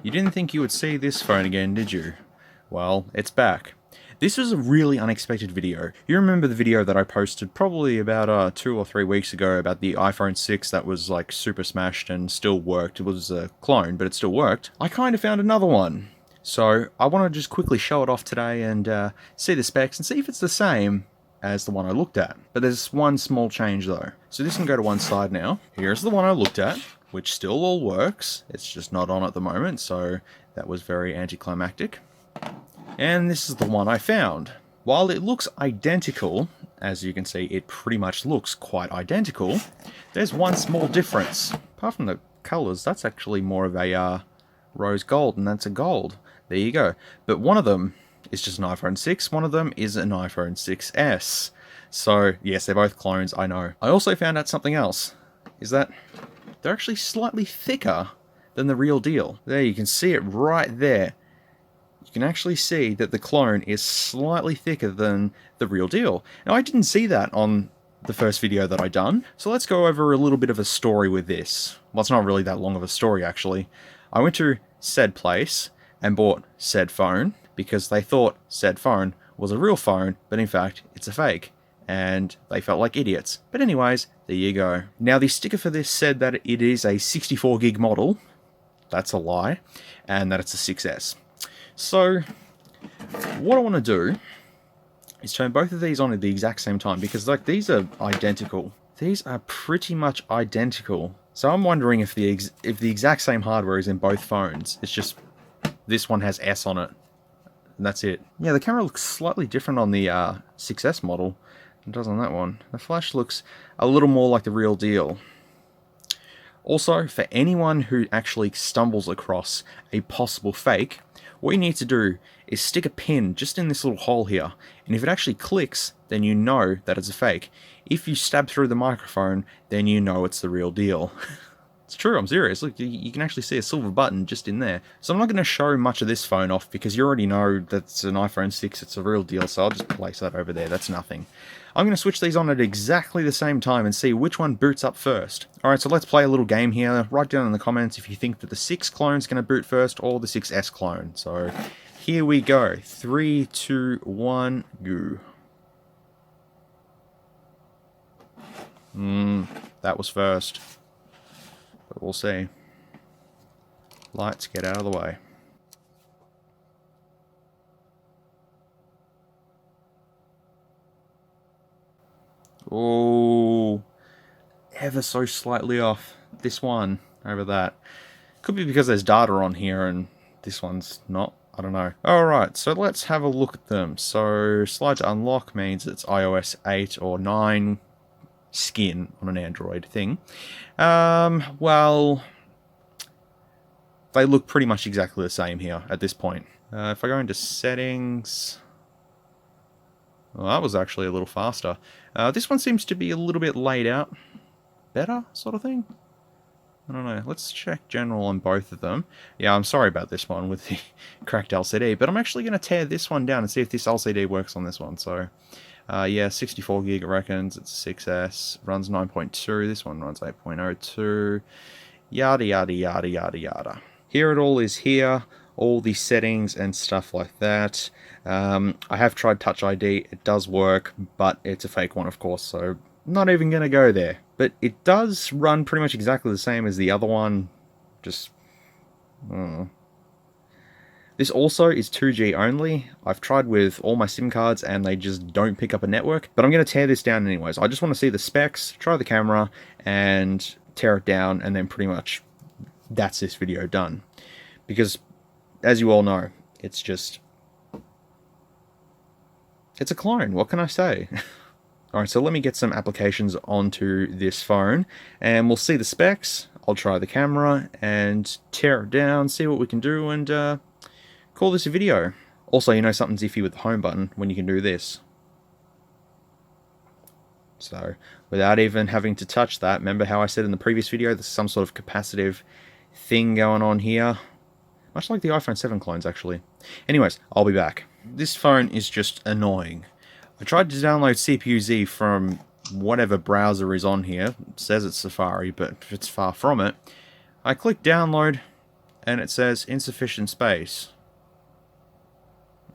You didn't think you would see this phone again, did you? Well, it's back. This was a really unexpected video. You remember the video that I posted probably about 2 or 3 weeks ago about the iPhone 6 that was like super smashed and still worked. It was a clone, but it still worked. I kind of found another one. So I want to just quickly show it off today and see the specs and see if it's the same as the one I looked at. But there's one small change though. So this can go to one side now. Here's the one I looked at, which still all works. It's just not on at the moment, so that was very anticlimactic. And this is the one I found. While it looks identical, as you can see, it pretty much looks quite identical, there's one small difference. Apart from the colours, that's actually more of a rose gold, and that's a gold. There you go. But one of them is just an iPhone 6, one of them is an iPhone 6S. So, yes, they're both clones, I know. I also found out something else, is that they're actually slightly thicker than the real deal. There, you can see it right there. You can actually see that the clone is slightly thicker than the real deal. Now, I didn't see that on the first video that I done, so let's go over a little bit of a story with this. Well, it's not really that long of a story, actually. I went to said place and bought said phone because they thought said phone was a real phone, but in fact, it's a fake. And they felt like idiots. But anyways, there you go. Now, the sticker for this said that it is a 64 gig model. That's a lie. And that it's a 6S. So, what I want to do is turn both of these on at the exact same time, because like these are identical. These are pretty much identical. So I'm wondering if the exact same hardware is in both phones. It's just this one has S on it, and that's it. Yeah, the camera looks slightly different on the 6S model than it does on that one. The flash looks a little more like the real deal. Also, for anyone who actually stumbles across a possible fake, what you need to do is stick a pin just in this little hole here, and if it actually clicks, then you know that it's a fake. If you stab through the microphone, then you know it's the real deal. It's true, I'm serious. Look, you can actually see a silver button just in there. So I'm not going to show much of this phone off because you already know that it's an iPhone 6, it's a real deal, so I'll just place that over there, that's nothing. I'm going to switch these on at exactly the same time and see which one boots up first. Alright, so let's play a little game here. Write down in the comments if you think that the 6 clone is going to boot first or the 6S clone. So here we go. 3, 2, 1, go. That was first. But we'll see. Lights, get out of the way. Oh, ever so slightly off. This one over that. Could be because there's data on here and this one's not. I don't know. Alright, so let's have a look at them. So, slide to unlock means it's iOS 8 or 9 skin on an Android thing. Well, they look pretty much exactly the same here at this point. If I go into settings... Well, that was actually a little faster. This one seems to be a little bit laid out. Better, sort of thing? I don't know. Let's check general on both of them. Yeah, I'm sorry about this one with the cracked LCD, but I'm actually going to tear this one down and see if this LCD works on this one. So, yeah, 64 gig it reckons. It's a 6S. Runs 9.2. This one runs 8.02. Yada, yada, yada, yada, yada. Here it all is here. All the settings and stuff like that. I have tried Touch ID, it does work, but it's a fake one of course, so not even going to go there. But it does run pretty much exactly the same as the other one, just... This also is 2G only. I've tried with all my SIM cards and they just don't pick up a network, but I'm going to tear this down anyways. I just want to see the specs, try the camera, and tear it down, and then pretty much that's this video done. Because as you all know, it's just... It's a clone, what can I say? Alright, so let me get some applications onto this phone, and we'll see the specs, I'll try the camera, and tear it down, see what we can do, and call this a video. Also, you know something's iffy with the home button when you can do this. So, without even having to touch that, remember how I said in the previous video, there's some sort of capacitive thing going on here? Much like the iPhone 7 clones, actually. Anyways, I'll be back. This phone is just annoying. I tried to download CPU-Z from whatever browser is on here. It says it's Safari, but it's far from it. I click download, and it says insufficient space.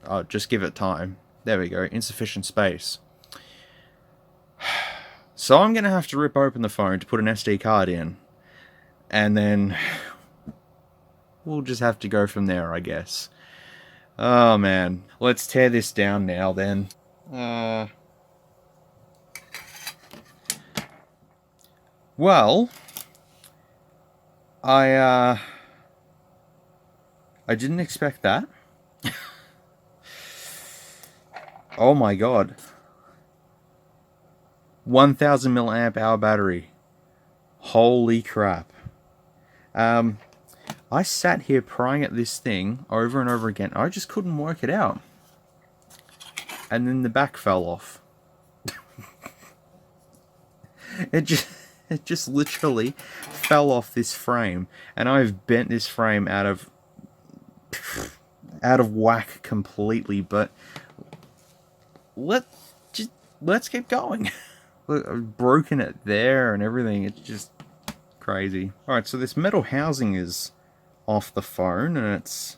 Oh, just give it time. There we go, insufficient space. So I'm going to have to rip open the phone to put an SD card in. And then we'll just have to go from there, I guess. Oh, man. Let's tear this down now, then. Well, I didn't expect that. Oh my god. 1000 milliamp hour battery. Holy crap. I sat here prying at this thing over and over again. I just couldn't work it out. And then the back fell off. It just literally fell off this frame. And I've bent this frame out of whack completely, but let's keep going. Look, I've broken it there and everything. It's just crazy. Alright, so this metal housing is off the phone and it's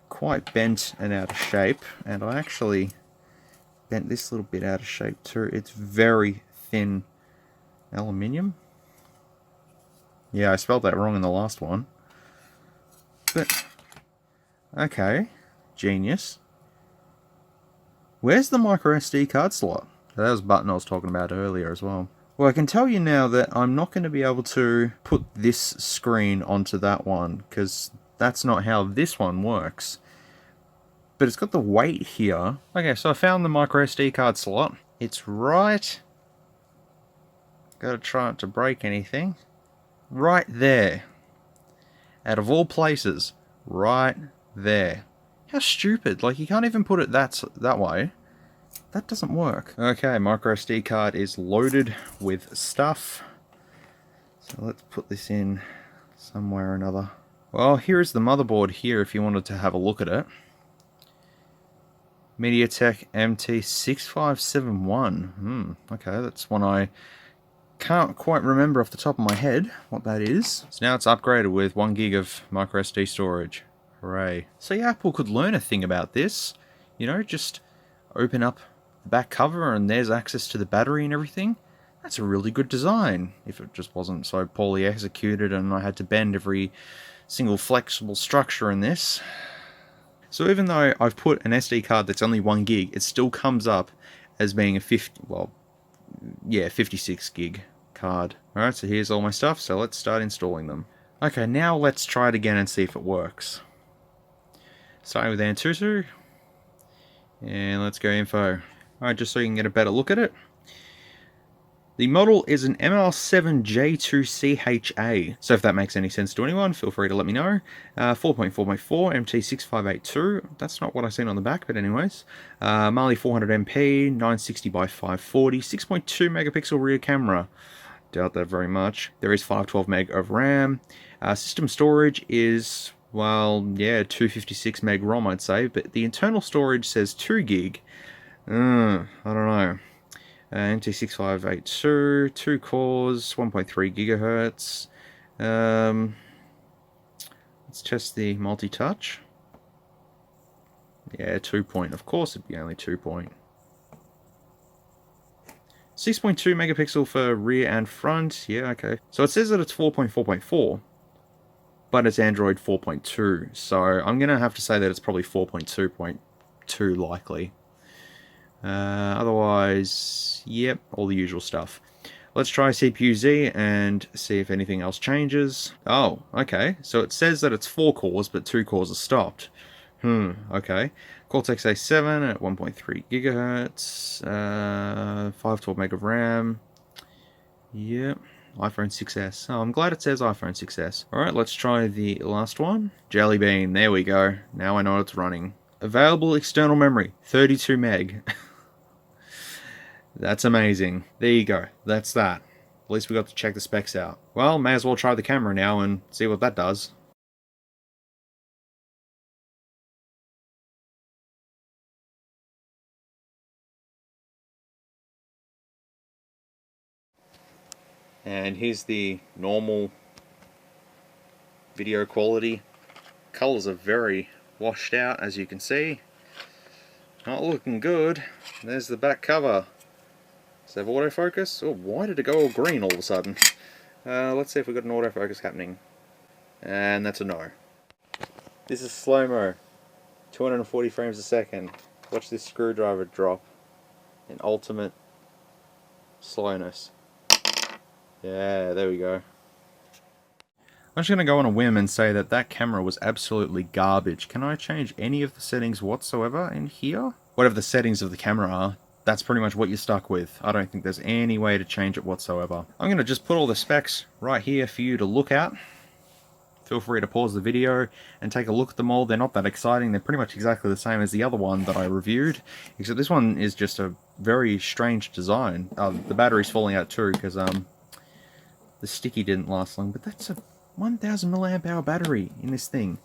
quite bent and out of shape, and I actually bent this little bit out of shape too. It's very thin aluminium. Yeah, I spelled that wrong in the last one. But okay, genius. Where's the micro SD card slot? That was the button I was talking about earlier as well. Well, I can tell you now that I'm not going to be able to put this screen onto that one, because that's not how this one works. But it's got the weight here. Okay, so I found the micro SD card slot. It's right... Gotta try not to break anything. Right there. Out of all places. Right there. How stupid. Like, you can't even put it that way. That doesn't work. Okay, micro SD card is loaded with stuff. So let's put this in somewhere or another. Well, here is the motherboard here if you wanted to have a look at it. MediaTek MT6571. Okay, that's one I can't quite remember off the top of my head what that is. So now it's upgraded with 1 gig of micro SD storage. Hooray. So yeah, Apple could learn a thing about this. You know, just open up the back cover and there's access to the battery and everything. That's a really good design. If it just wasn't so poorly executed and I had to bend every single flexible structure in this. So even though I've put an SD card that's only 1 gig, it still comes up as being a 56 gig card. Alright, so here's all my stuff, so let's start installing them. Okay, now let's try it again and see if it works. Starting with Antutu. And let's go info. Alright, just so you can get a better look at it. The model is an ML7J2CHA. So if that makes any sense to anyone, feel free to let me know. 4.4x4, MT6582. That's not what I seen on the back, but anyways. Mali 400MP, 960x540, 6.2 megapixel rear camera. Doubt that very much. There is 512 meg of RAM. System storage is, well, yeah, 256 meg ROM, I'd say, but the internal storage says 2 gig. I don't know. MT6582, 2 cores, 1.3 gigahertz. Let's test the multi-touch. Yeah, 2 point. Of course it'd be only 2 point. 6.2 megapixel for rear and front. Yeah, okay. So it says that it's 4.4.4, but it's Android 4.2. So I'm going to have to say that it's probably 4.2.2 likely. Otherwise, yep, all the usual stuff. Let's try CPU-Z and see if anything else changes. Oh, okay. So it says that it's 4 cores, but 2 cores are stopped. Okay. Cortex A7 at 1.3 gigahertz. 512 meg of RAM. Yep. iPhone 6s. Oh, I'm glad it says iPhone 6s. Alright, let's try the last one. Jelly Bean. There we go. Now I know it's running. Available external memory. 32 meg. That's amazing. There you go. That's that. At least we got to check the specs out. Well, may as well try the camera now and see what that does. And here's the normal video quality. colours are very washed out, as you can see. Not looking good. There's the back cover. Does it have autofocus? Oh, why did it go all green all of a sudden? Let's see if we've got an autofocus happening. And that's a no. This is slow-mo. 240 frames a second. Watch this screwdriver drop in ultimate slowness. Yeah, there we go. I'm just going to go on a whim and say that that camera was absolutely garbage. Can I change any of the settings whatsoever in here? Whatever the settings of the camera are, that's pretty much what you're stuck with. I don't think there's any way to change it whatsoever. I'm going to just put all the specs right here for you to look at. Feel free to pause the video and take a look at them all. They're not that exciting. They're pretty much exactly the same as the other one that I reviewed, except this one is just a very strange design. The battery's falling out too because the sticky didn't last long, but that's a 1000 milliamp hour battery in this thing.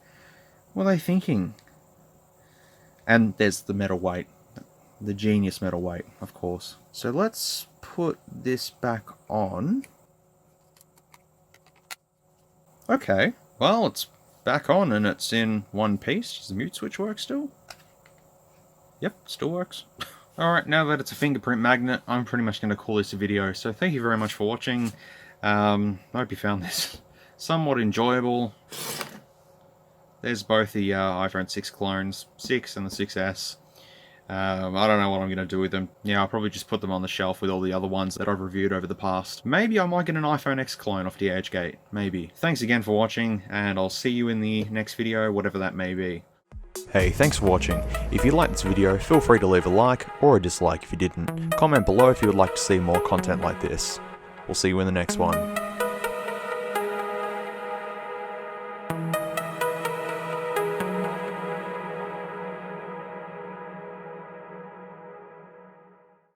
What are they thinking? And there's the metal weight. The genius metal weight, of course. So let's put this back on. Okay, well, it's back on and it's in one piece. Does the mute switch work still? Yep, still works. Alright, now that it's a fingerprint magnet, I'm pretty much going to call this a video. So thank you very much for watching. I hope you found this somewhat enjoyable. There's both the iPhone 6 clones, 6 and the 6S. I don't know what I'm going to do with them. Yeah, I'll probably just put them on the shelf with all the other ones that I've reviewed over the past. Maybe I might get an iPhone X clone off DHgate. Maybe. Thanks again for watching, and I'll see you in the next video, whatever that may be. Hey, thanks for watching. If you liked this video, feel free to leave a like, or a dislike if you didn't. Comment below if you would like to see more content like this. We'll see you in the next one.